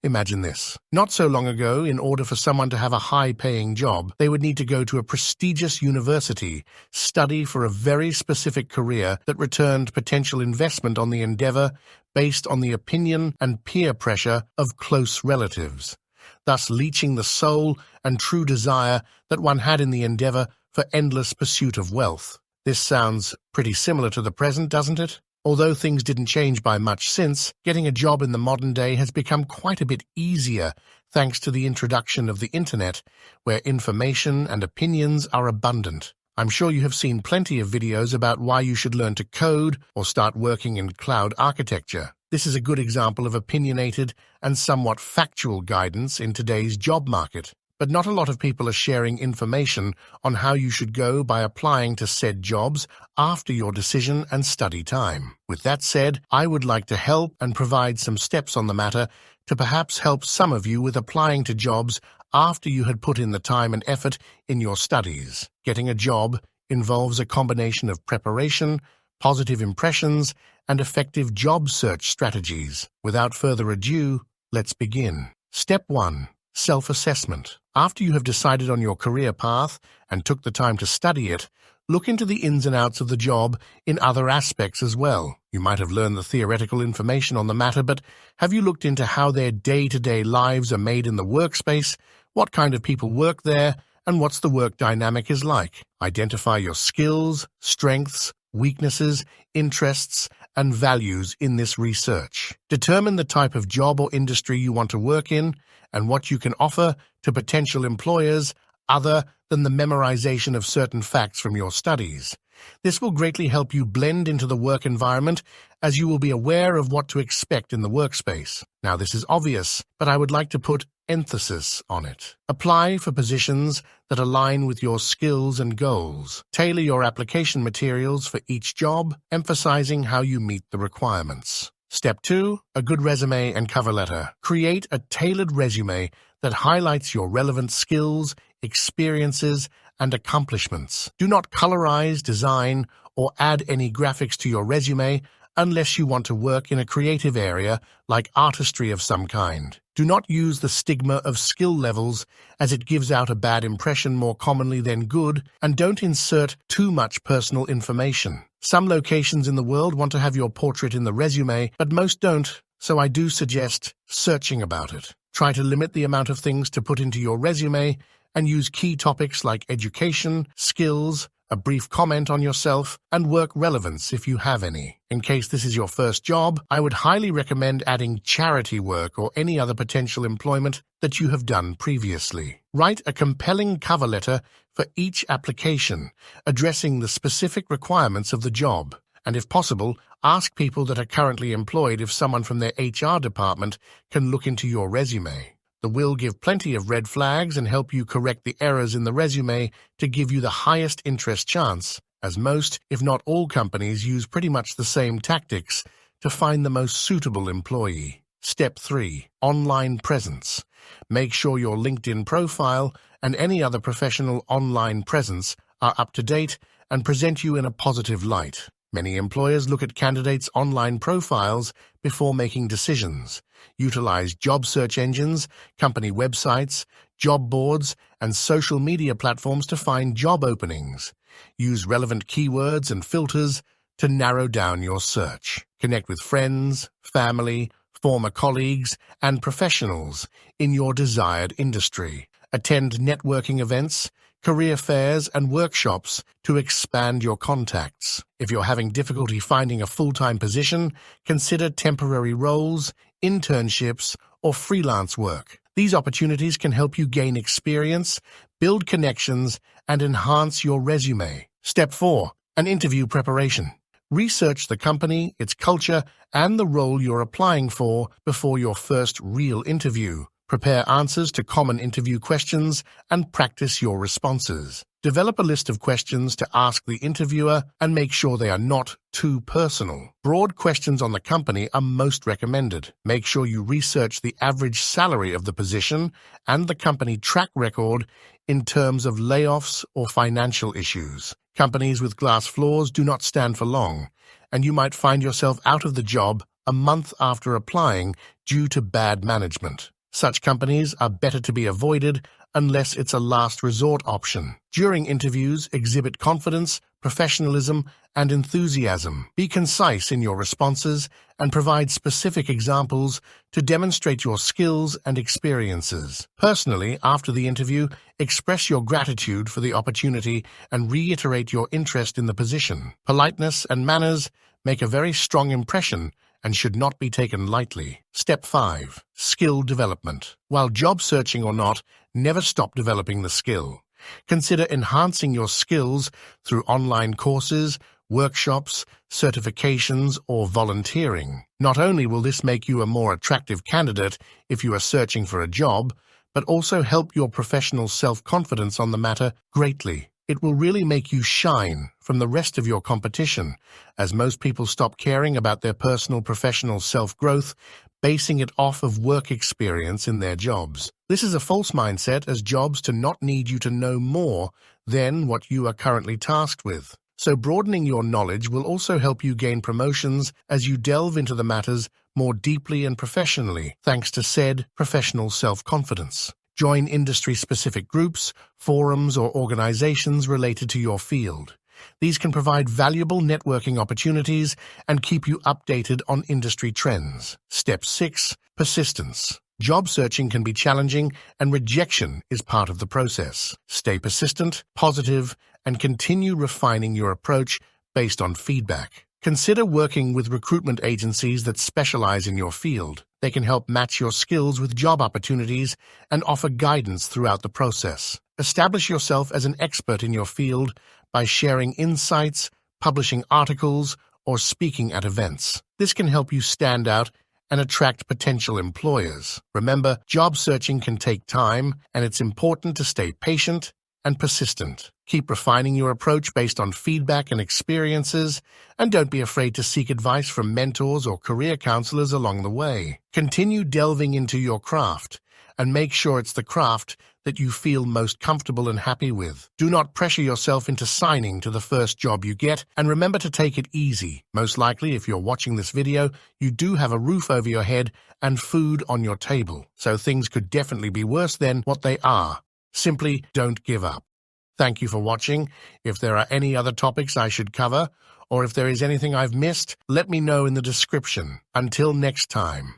Imagine this. Not so long ago, in order for someone to have a high-paying job, they would need to go to a prestigious university, study for a very specific career that returned potential investment on the endeavor based on the opinion and peer pressure of close relatives, thus leaching the soul and true desire that one had in the endeavor for endless pursuit of wealth. This sounds pretty similar to the present, doesn't it? Although things didn't change by much since, getting a job in the modern day has become quite a bit easier thanks to the introduction of the internet, where information and opinions are abundant. I'm sure you have seen plenty of videos about why you should learn to code or start working in cloud architecture. This is a good example of opinionated and somewhat factual guidance in today's job market. But not a lot of people are sharing information on how you should go by applying to said jobs after your decision and study time. With that said, I would like to help and provide some steps on the matter to perhaps help some of you with applying to jobs after you had put in the time and effort in your studies. Getting a job involves a combination of preparation, positive impressions, and effective job search strategies. Without further ado, let's begin. Step 1. Self-assessment. After you have decided on your career path and took the time to study it, look into the ins and outs of the job in other aspects as well. You might have learned the theoretical information on the matter, but have you looked into how their day-to-day lives are made in the workspace, what kind of people work there, and what's the work dynamic is like? Identify your skills, strengths, weaknesses, interests, and values in this research. Determine the type of job or industry you want to work in and what you can offer to potential employers other than the memorization of certain facts from your studies. This will greatly help you blend into the work environment as you will be aware of what to expect in the workspace. Now, this is obvious, but I would like to put emphasis on it. Apply for positions that align with your skills and goals. Tailor your application materials for each job, emphasizing how you meet the requirements. Step 2. A good resume and cover letter. Create a tailored resume that highlights your relevant skills, experiences, and accomplishments. Do not colorize, design, or add any graphics to your resume unless you want to work in a creative area like artistry of some kind. Do not use the stigma of skill levels as it gives out a bad impression more commonly than good, and don't insert too much personal information. Some locations in the world want to have your portrait in the resume, but most don't, so I do suggest searching about it. Try to limit the amount of things to put into your resume and use key topics like education, skills, a brief comment on yourself, and work relevance if you have any. In case this is your first job, I would highly recommend adding charity work or any other potential employment that you have done previously. Write a compelling cover letter for each application, addressing the specific requirements of the job. And if possible, ask people that are currently employed if someone from their HR department can look into your resume. The will give plenty of red flags and help you correct the errors in the resume to give you the highest interest chance, as most, if not all companies use pretty much the same tactics to find the most suitable employee. Step 3. Online presence. Make sure your LinkedIn profile and any other professional online presence are up to date and present you in a positive light. Many employers look at candidates' online profiles before making decisions. Utilize job search engines, company websites, job boards, and social media platforms to find job openings. Use relevant keywords and filters to narrow down your search. Connect with friends, family, former colleagues, and professionals in your desired industry. Attend networking events, career fairs, and workshops to expand your contacts. If you're having difficulty finding a full-time position, consider temporary roles, internships, or freelance work. These opportunities can help you gain experience, build connections, and enhance your resume. Step 4. An interview preparation. Research the company, its culture, and the role you're applying for before your first real interview. Prepare answers to common interview questions and practice your responses. Develop a list of questions to ask the interviewer and make sure they are not too personal. Broad questions on the company are most recommended. Make sure you research the average salary of the position and the company track record in terms of layoffs or financial issues. Companies with glass floors do not stand for long, and you might find yourself out of the job a month after applying due to bad management. Such companies are better to be avoided unless it's a last resort option. During interviews, exhibit confidence, professionalism, and enthusiasm. Be concise in your responses and provide specific examples to demonstrate your skills and experiences. Personally, after the interview, express your gratitude for the opportunity and reiterate your interest in the position. Politeness and manners make a very strong impression and should not be taken lightly. Step 5. Skill development. While job searching or not, never stop developing the skill. Consider enhancing your skills through online courses, workshops, certifications, or volunteering. Not only will this make you a more attractive candidate if you are searching for a job, but also help your professional self-confidence on the matter greatly. It will really make you shine from the rest of your competition, as most people stop caring about their personal professional self-growth, basing it off of work experience in their jobs. This is a false mindset, as jobs do not need you to know more than what you are currently tasked with. So broadening your knowledge will also help you gain promotions as you delve into the matters more deeply and professionally, thanks to said professional self-confidence. Join industry-specific groups, forums, or organizations related to your field. These can provide valuable networking opportunities and keep you updated on industry trends. Step 6. Persistence. Job searching can be challenging, and rejection is part of the process. Stay persistent, positive, and continue refining your approach based on feedback. Consider working with recruitment agencies that specialize in your field. They can help match your skills with job opportunities and offer guidance throughout the process. Establish yourself as an expert in your field by sharing insights, publishing articles, or speaking at events. This can help you stand out and attract potential employers. Remember, job searching can take time, and it's important to stay patient and persistent. Keep refining your approach based on feedback and experiences, and don't be afraid to seek advice from mentors or career counselors along the way. Continue delving into your craft, and make sure it's the craft that you feel most comfortable and happy with. Do not pressure yourself into signing to the first job you get, and remember to take it easy. Most likely, if you're watching this video, you do have a roof over your head and food on your table, so things could definitely be worse than what they are. Simply don't give up. Thank you for watching. If there are any other topics I should cover, or if there is anything I've missed, let me know in the description. Until next time.